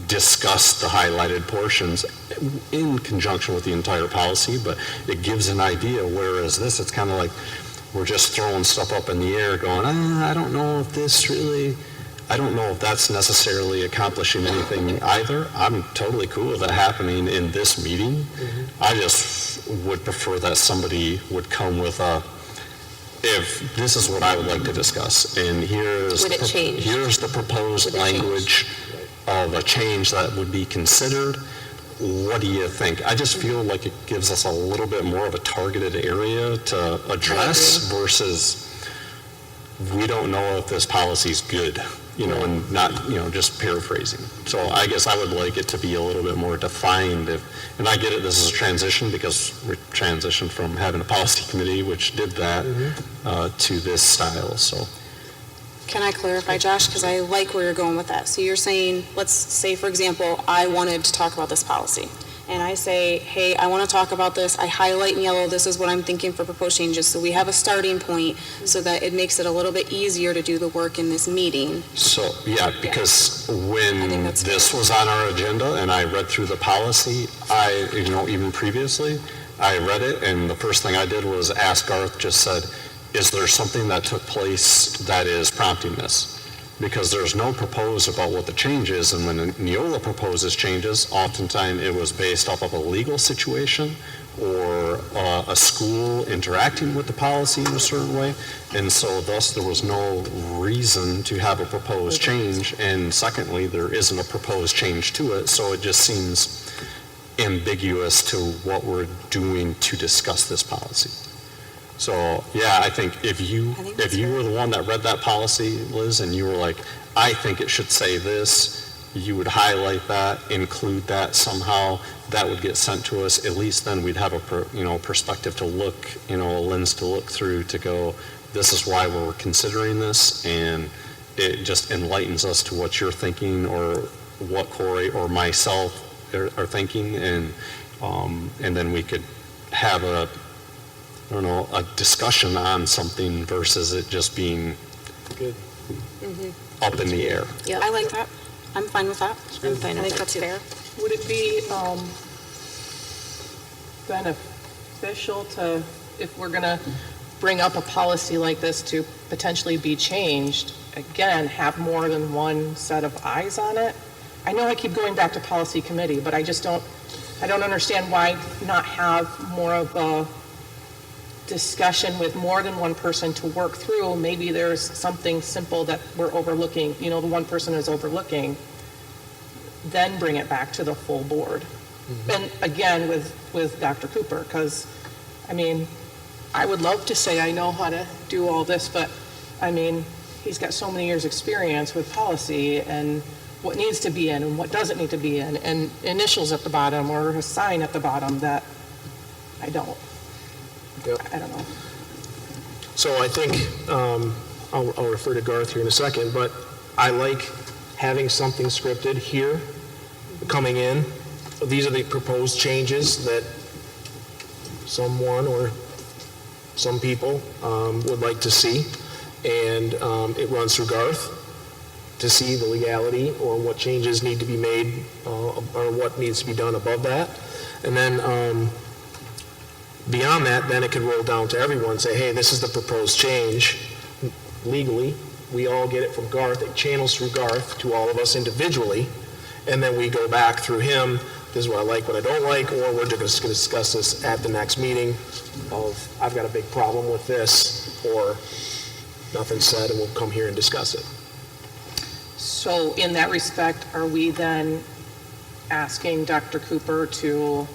discuss the highlighted portions in conjunction with the entire policy, but it gives an idea, whereas this, it's kind of like we're just throwing stuff up in the air going, I don't know if I don't know if that's necessarily accomplishing anything either. I'm totally cool with that happening in this meeting. I just would prefer that somebody would come with if this is what I would like to discuss, and here's Would it change? Here's the proposed Would it change? language of a change that would be considered. What do you think? I just feel like it gives us a little bit more of a targeted area to address versus we don't know if this policy is good, and not, just paraphrasing. So I guess I would like it to be a little bit more defined. And I get it, this is a transition because we transitioned from having a policy committee, which did that, to this style, so. Can I clarify, Josh? Because I like where you're going with that. So you're saying, let's say, for example, I wanted to talk about this policy. And I say, hey, I want to talk about this. I highlight in yellow, this is what I'm thinking for proposed changes. So we have a starting point so that it makes it a little bit easier to do the work in this meeting. So, yeah, because I when think that's this fair. was on our agenda and I read through the policy, even previously, I read it and the first thing I did was ask Garth, just said, is there something that took place that is prompting this? Because there's no propose about what the change is, and when Neola proposes changes, oftentimes it was based off of a legal situation or a school interacting with the policy in a certain way. And so thus, there was no reason to have a proposed change. And secondly, there isn't a proposed change to it, so it just seems ambiguous to what we're doing to discuss this policy. So, yeah, I think if you were the one that read that policy, Liz, and you were like, I think it should say this, you would highlight that, include that somehow, that would get sent to us. At least then we'd have a perspective to look, a lens to look through to go, this is why we're considering this, and it just enlightens us to what you're thinking or what Corey or myself are thinking, and then we could have a discussion on something versus it just being Good. up in the air. Yeah, I like that. I'm fine with that. I think that's fair. Would it be beneficial to, if we're going to bring up a policy like this to potentially be changed, again, have more than one set of eyes on it? I know I keep going back to policy committee, but I don't understand why not have more of a discussion with more than one person to work through. Maybe there's something simple that we're overlooking, the one person is overlooking, then bring it back to the full board. And again, with Dr. Cooper, because, I would love to say I know how to do all this, but, he's got so many years' experience with policy and what needs to be in and what doesn't need to be in, and initials at the bottom or a sign at the bottom that I don't. Yep. I don't know. So I think, I'll refer to Garth here in a second, but I like having something scripted here, coming in. These are the proposed changes that someone or some people would like to see, and it runs through Garth to see the legality or what changes need to be made or what needs to be done above that. And then beyond that, then it could roll down to everyone and say, hey, this is the proposed change. Legally, we all get it from Garth. It channels through Garth to all of us individually. And then we go back through him. This is what I like, what I don't like, or we're just going to discuss this at the next meeting of, I've got a big problem with this, or nothing said, and we'll come here and discuss it. So in that respect, are we then asking Dr. Cooper to,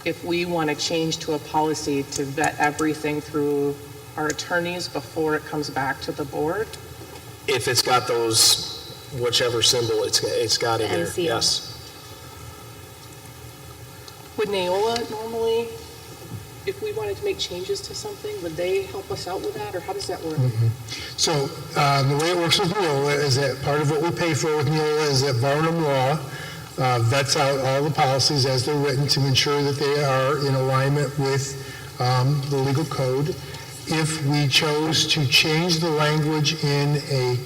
if we want to change to a policy, to vet everything through our attorneys before it comes back to the board? If it's got those, whichever symbol it's got in there, NCO. yes. Would Neola normally, if we wanted to make changes to something, would they help us out with that, or how does that work? So the way it works with Neola is that part of what we pay for with Neola is that Varnum law vets out all the policies as they're written to ensure that they are in alignment with the legal code. If we chose to change the language in a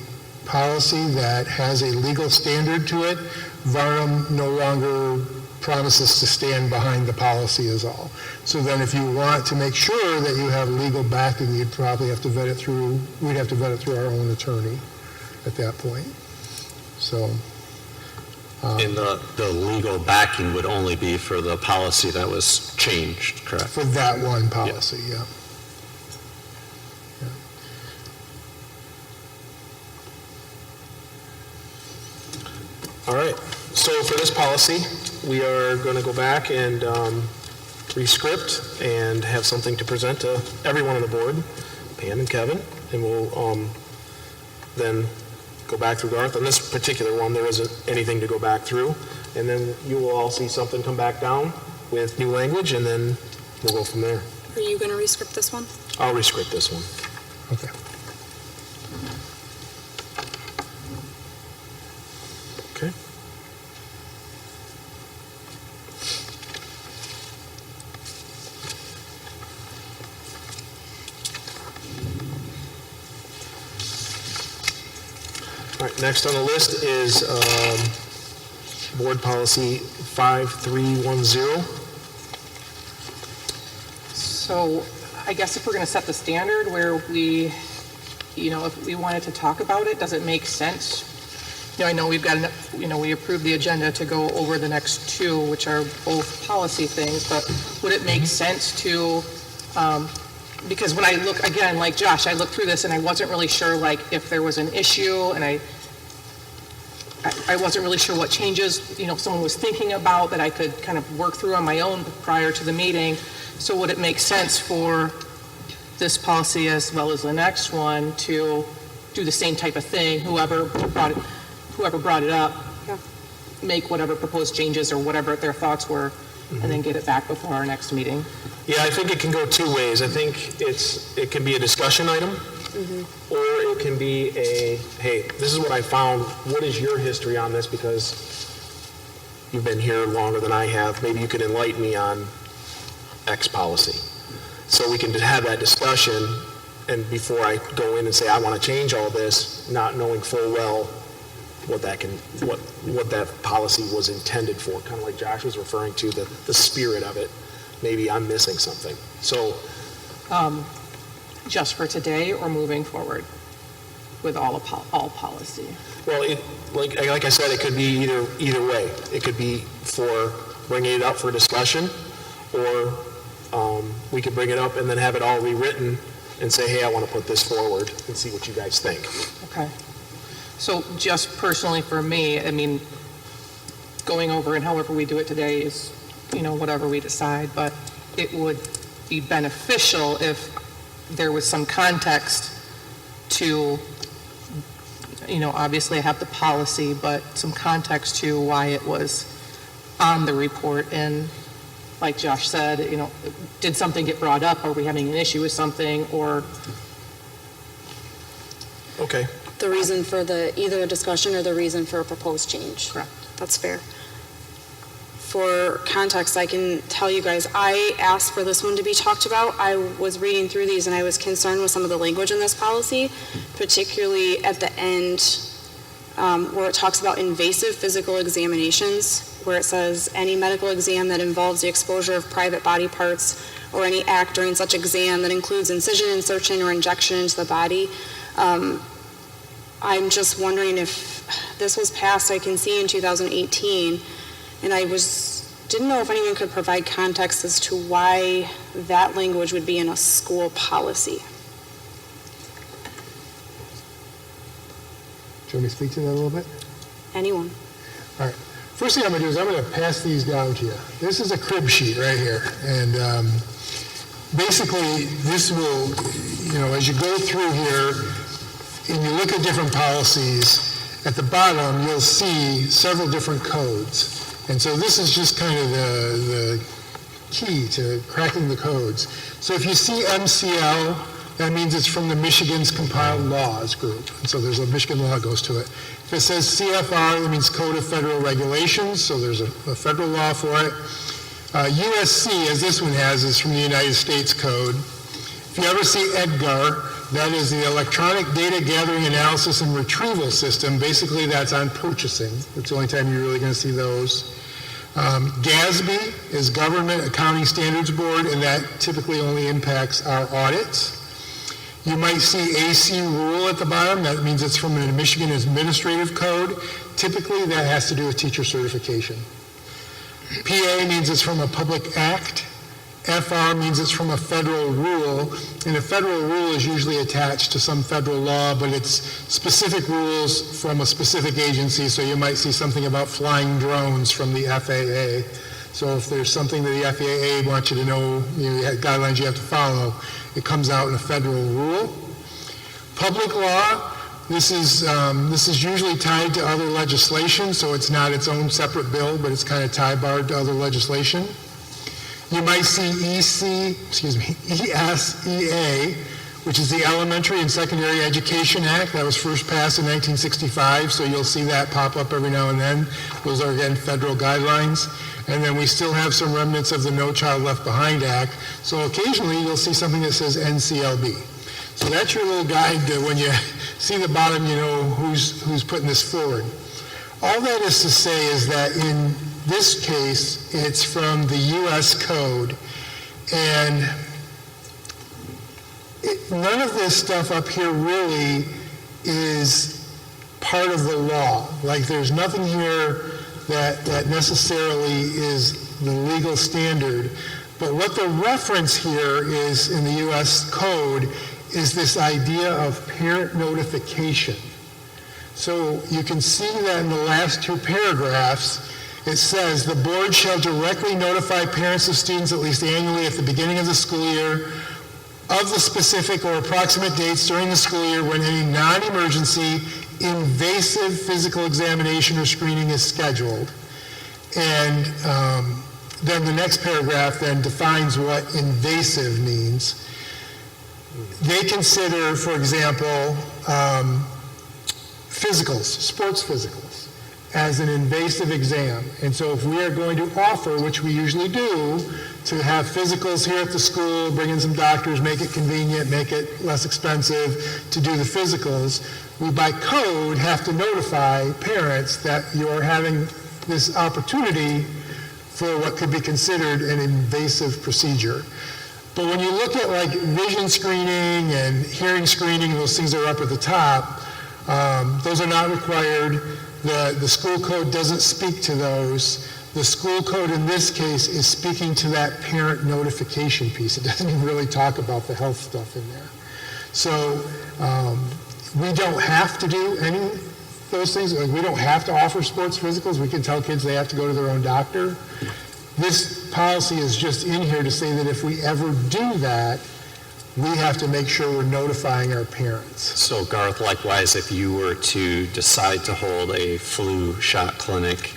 policy that has a legal standard to it, Varnum no longer promises to stand behind the policy is all. So then if you want to make sure that you have legal backing, you'd probably have to vet it through, we'd have to vet it through our own attorney at that point. So. And the legal backing would only be for the policy that was changed, correct? For that one policy, yeah. All right, so for this policy, we are going to go back and re-script and have something to present to everyone on the board, Pam and Kevin, and we'll then go back through Garth. On this particular one, there isn't anything to go back through, and then you will all see something come back down with new language, and then we'll go from there. Are you going to re-script this one? I'll re-script this one. Okay. Okay. All right, next on the list is Board Policy 5310. So I guess if we're going to set the standard where we, if we wanted to talk about it, does it make sense I know we've got, we approved the agenda to go over the next two, which are both policy things, but would it make sense to, because when I look, again, like Josh, I looked through this and I wasn't really sure, like, if there was an issue, and I wasn't really sure what changes, someone was thinking about that I could kind of work through on my own prior to the meeting. So would it make sense for this policy as well as the next one to do the same type of thing, whoever brought it up, Yeah. make whatever proposed changes or whatever their thoughts were, and then get it back before our next meeting? Yeah, I think it can go two ways. I think it can be a discussion item, or it can be a, hey, this is what I found. What is your history on this? Because you've been here longer than I have. Maybe you could enlighten me on X policy. So we can have that discussion, and before I go in and say, I want to change all this, not knowing full well what that policy was intended for, kind of like Josh was referring to, the spirit of it. Maybe I'm missing something. So, Just for today or moving forward with all policy? well, like I said, it could be either way. It could be for bringing it up for discussion, or we could bring it up and then have it all rewritten and say, hey, I want to put this forward and see what you guys think. Okay. So just personally for me, I mean, going over and however we do it today is, whatever we decide, but it would be beneficial if there was some context to, obviously I have the policy, but some context to why it was on the report. And like Josh said, did something get brought up? Are we having an issue with something? Or Okay. The reason for either a discussion or the reason for a proposed change. Correct. That's fair. For context, I can tell you guys, I asked for this one to be talked about. I was reading through these and I was concerned with some of the language in this policy, particularly at the end where it talks about invasive physical examinations, where it says any medical exam that involves the exposure of private body parts or any act during such exam that includes incision, insertion, or injection into the body. I'm just wondering if this was passed, I can see in 2018, and I didn't know if anyone could provide context as to why that language would be in a school policy. Do you want me to speak to that a little bit? Anyone? All right. First thing I'm going to do is I'm going to pass these down to you. This is a crib sheet right here. And basically, this will, as you go through here, and you look at different policies, at the bottom, you'll see several different codes. And so this is just kind of the key to cracking the codes. So if you see MCL, that means it's from the Michigan's Compiled Laws group. And so there's a Michigan law that goes to it. If it says CFR, that means Code of Federal Regulations, so there's a federal law for it. USC, as this one has, is from the United States Code. If you ever see EDGAR, that is the Electronic Data Gathering, Analysis, and Retrieval System. Basically, that's on purchasing. That's the only time you're really going to see those. GASB is Government Accounting Standards Board, and that typically only impacts our audits. You might see AC rule at the bottom. That means it's from a Michigan Administrative Code. Typically, that has to do with teacher certification. PA means it's from a public act. FR means it's from a federal rule, and a federal rule is usually attached to some federal law, but it's specific rules from a specific agency, so you might see something about flying drones from the FAA. So if there's something that the FAA wants you to know, guidelines you have to follow, it comes out in a federal rule. Public law, this is usually tied to other legislation, so it's not its own separate bill, but it's kind of tie-barred to other legislation. You might see ESEA, which is the Elementary and Secondary Education Act. That was first passed in 1965, so you'll see that pop up every now and then. Those are, again, federal guidelines. And then we still have some remnants of the No Child Left Behind Act. So occasionally you'll see something that says NCLB. So that's your little guide to when you see the bottom, you know who's putting this forward. All that is to say is that in this case, it's from the U.S. Code, and none of this stuff up here really is part of the law. Like, there's nothing here that necessarily is the legal standard. But what the reference here is in the U.S. Code is this idea of parent notification. So you can see that in the last two paragraphs, it says, the board shall directly notify parents of students at least annually at the beginning of the school year of the specific or approximate dates during the school year when any non-emergency invasive physical examination or screening is scheduled. And then the next paragraph then defines what invasive means. They consider, for example, physicals, sports physicals, as an invasive exam. And so if we are going to offer, which we usually do, to have physicals here at the school, bring in some doctors, make it convenient, make it less expensive to do the physicals, we by code have to notify parents that you're having this opportunity for what could be considered an invasive procedure. But when you look at like vision screening and hearing screening, those things that are up at the top, those are not required. The school code doesn't speak to those. The school code in this case is speaking to that parent notification piece. It doesn't even really talk about the health stuff in there. So we don't have to do any of those things. Like, we don't have to offer sports physicals. We can tell kids they have to go to their own doctor. This policy is just in here to say that if we ever do that, we have to make sure we're notifying our parents. So Garth, likewise, if you were to decide to hold a flu shot clinic,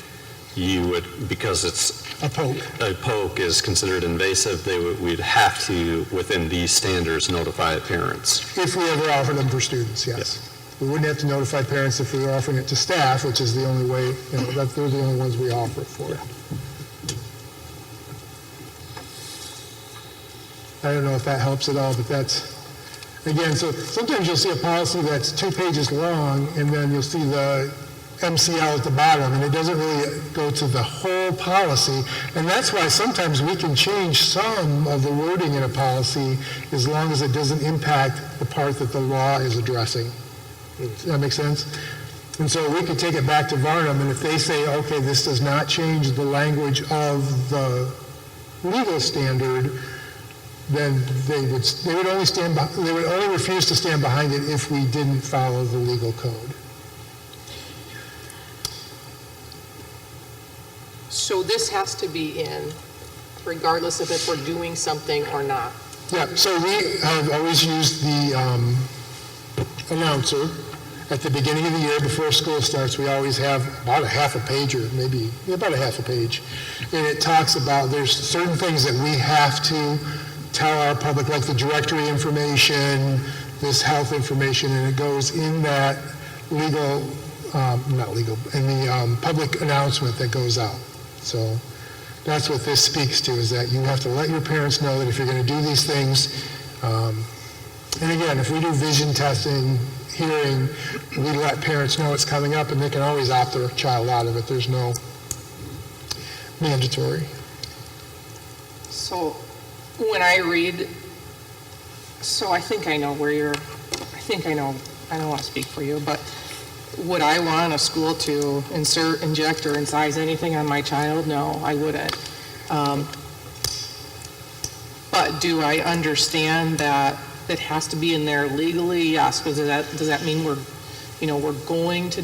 you would, because it's A poke is considered invasive, we'd have to, within these standards, notify parents. If we ever offer them for students, yes. We wouldn't have to notify parents if we were offering it to staff, which is the only way, they're the only ones we offer it for. I don't know if that helps at all, but that's, again, so sometimes you'll see a policy that's 2 pages long, and then you'll see the MCL at the bottom, and it doesn't really go to the whole policy. And that's why sometimes we can change some of the wording in a policy as long as it doesn't impact the part that the law is addressing. Does that make sense? And so we could take it back to Varnum, and if they say, okay, this does not change the language of the legal standard, then they would only refuse to stand behind it if we didn't follow the legal code. So this has to be in, regardless of if we're doing something or not. Yeah, so we have always used the announcer at the beginning of the year before school starts. We always have about a half a page, or maybe about a half a page, and it talks about there's certain things that we have to tell our public, like the directory information, this health information, and it goes in that in the public announcement that goes out. So that's what this speaks to, is that you have to let your parents know that if you're going to do these things, and again, if we do vision testing, hearing, we let parents know it's coming up, and they can always opt their child out of it. There's no mandatory. So when I read, so I think I know where you're, I don't want to speak for you, but would I want a school to insert, inject, or incise anything on my child? No, I wouldn't. But do I understand that it has to be in there legally? Yes, because does that mean we're going to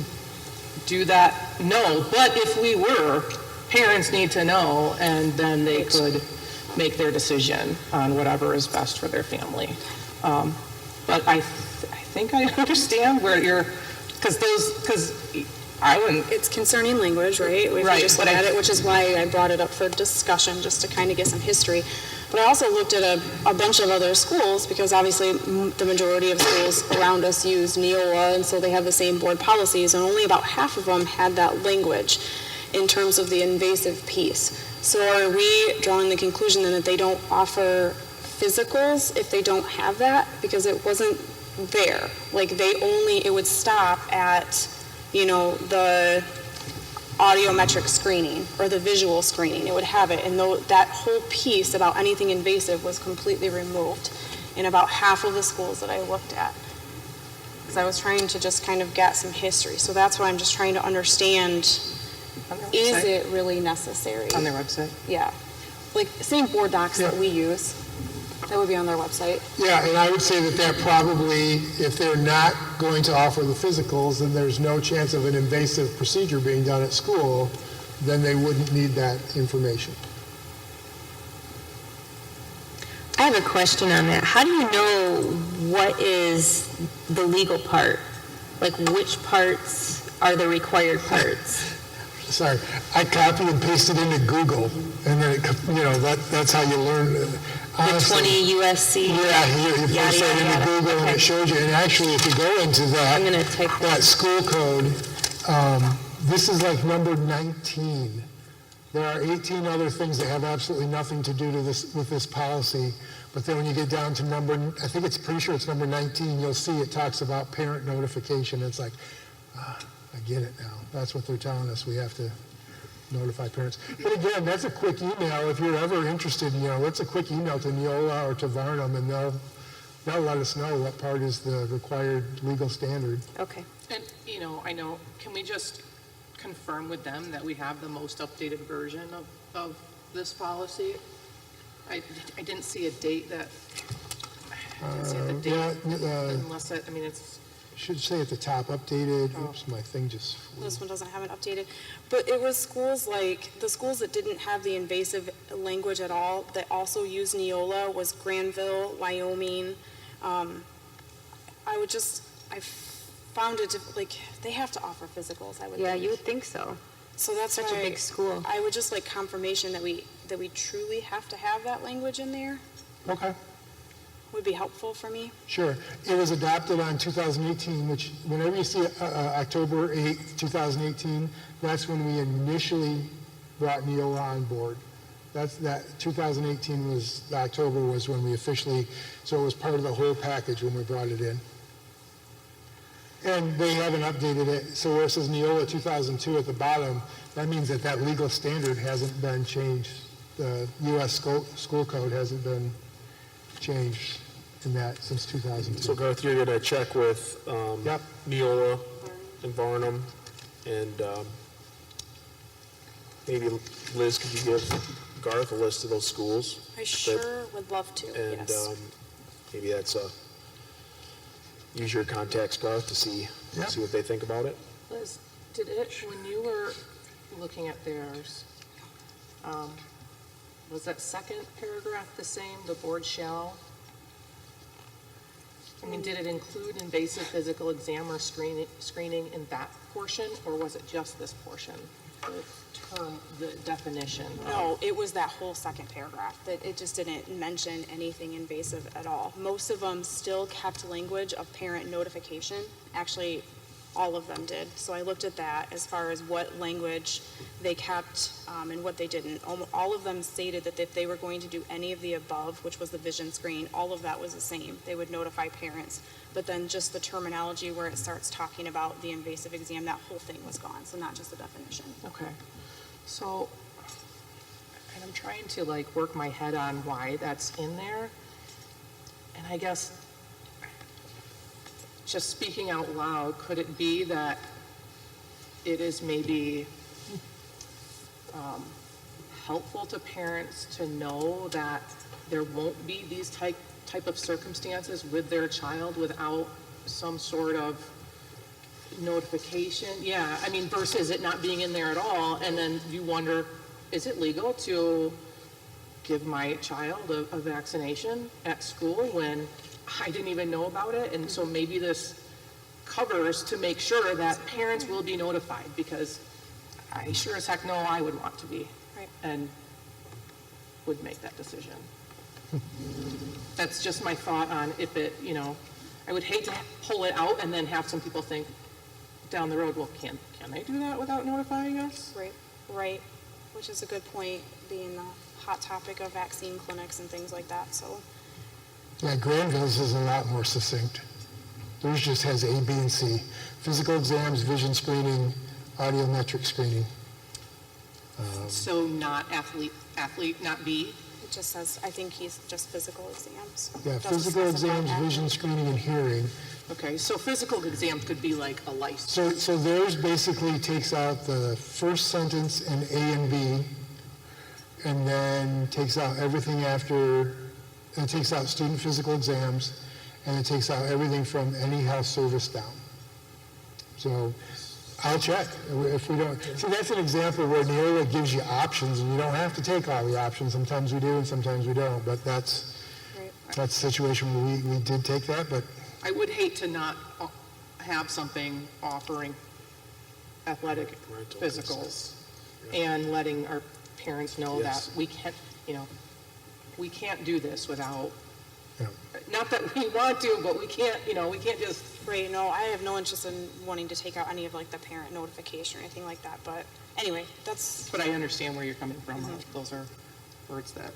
do that? No, but if we were, parents need to know, and then they could make their decision on whatever is best for their family. But I think I understand where you're, because I wouldn't. It's concerning language, right? We Right, just but look at it, which is why I brought it up for discussion, just to kind of get some history. But I also looked at a bunch of other schools, because obviously the majority of schools around us use Neola, and so they have the same board policies, and only about half of them had that language in terms of the invasive piece. So are we drawing the conclusion then that they don't offer physicals if they don't have that? Because it wasn't there. Like, it would stop at, the audiometric screening or the visual screening. It would have it, and that whole piece about anything invasive was completely removed in about half of the schools that I looked at. because I was trying to just kind of get some history. So that's why I'm just trying to understand, On their is website? it really necessary? On their website? Yeah. Like, same board docs that we use, that would be on their website. Yeah, and I would say that probably, if they're not going to offer the physicals, then there's no chance of an invasive procedure being done at school, then they wouldn't need that information. I have a question on that. How do you know what is the legal part? Like, which parts are the required parts? Sorry, I copied and pasted into Google, and then, that's how you learn. The Honestly, 20 USC? Yeah, you post Yada, that yada, into yada. Google, and Okay. it shows you. And actually, if you go into that, I'm gonna type that. school code, this is like number 19. There are 18 other things that have absolutely nothing to do with this policy. But then when you get down to I think it's pretty sure it's number 19, you'll see it talks about parent notification. It's like, I get it now. That's what they're telling us. We have to notify parents. But again, that's a quick email. If you're ever interested, it's a quick email to Neola or to Varnum, and they'll let us know what part is the required legal standard. Okay. And, I know, can we just confirm with them that we have the most updated version of this policy? I didn't see a date that, I didn't see the date, unless it's, Should say at the top, updated. Oops, my thing just flew. This one doesn't have it updated. But it was schools like, the schools that didn't have the invasive language at all, that also used Neola, was Granville, Wyoming. I found it, they have to offer physicals, I would think. Yeah, you would think so. So that's Such a why big school. I would just like confirmation that we truly have to have that language in there, Okay, would be helpful for me. sure. It was adopted on 2018, which whenever you see October 8th, 2018, that's when we initially brought Neola on board. That 2018 October was when we officially, so it was part of the whole package when we brought it in. And they haven't updated it, so where it says Neola 2002 at the bottom, that means that legal standard hasn't been changed. The U.S. school code hasn't been changed in that since 2002. So Garth, you're going to check with Yep. Neola and Varnum, and maybe Liz, could you give Garth a list of those schools? I sure would love to, And yes. maybe use your contacts, Garth, to see what they think about it. Liz, when you were looking at theirs, was that second paragraph the same, the board shall? Did it include invasive physical exam or screening in that portion, or was it just this portion? The definition? No, it was that whole second paragraph, that it just didn't mention anything invasive at all. Most of them still kept language of parent notification. Actually, all of them did. So I looked at that as far as what language they kept and what they didn't. All of them stated that if they were going to do any of the above, which was the vision screen, all of that was the same. They would notify parents. But then just the terminology where it starts talking about the invasive exam, that whole thing was gone, so not just the definition. Okay. So, and I'm trying to work my head on why that's in there. And I guess, just speaking out loud, could it be that it is maybe helpful to parents to know that there won't be these type of circumstances with their child without some sort of notification? Yeah, versus it not being in there at all, and then you wonder, is it legal to give my child a vaccination at school when I didn't even know about it? And so maybe this covers to make sure that parents will be notified, because I sure as heck know I would want to be. Right. And would make that decision. That's just my thought on if it, I would hate to pull it out and then have some people think down the road, well, can they do that without notifying us? Right, which is a good point, being the hot topic of vaccine clinics and things like that, so. Yeah, Granville's is a lot more succinct. Theirs just has A, B, and C. Physical exams, vision screening, audiometric screening. So not athlete, not B? It just says, I think he's just physical exams. Yeah, Doesn't physical specify exams, that. vision screening, and hearing. Okay, so physical exams could be like a license. So theirs basically takes out the first sentence in A and B, and then takes out everything after, it takes out student physical exams, and it takes out everything from any health service down. So I'll check if we don't. See, that's an example where Neola gives you options, and you don't have to take all the options. Sometimes we do, and sometimes we don't. But that's the situation where we did take that. But I would hate to not have something offering athletic physicals and letting our parents know that we can't, we can't do this without, not that we want to, but we can't, we can't just. Right, no, I have no interest in wanting to take out any of like the parent notification or anything like that, but anyway, that's, But I understand where you're coming from. Those are words that.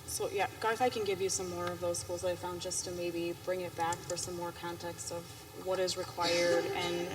so yeah, Garth, I can give you some more of those schools that I found just to maybe bring it back for some more context of what is required and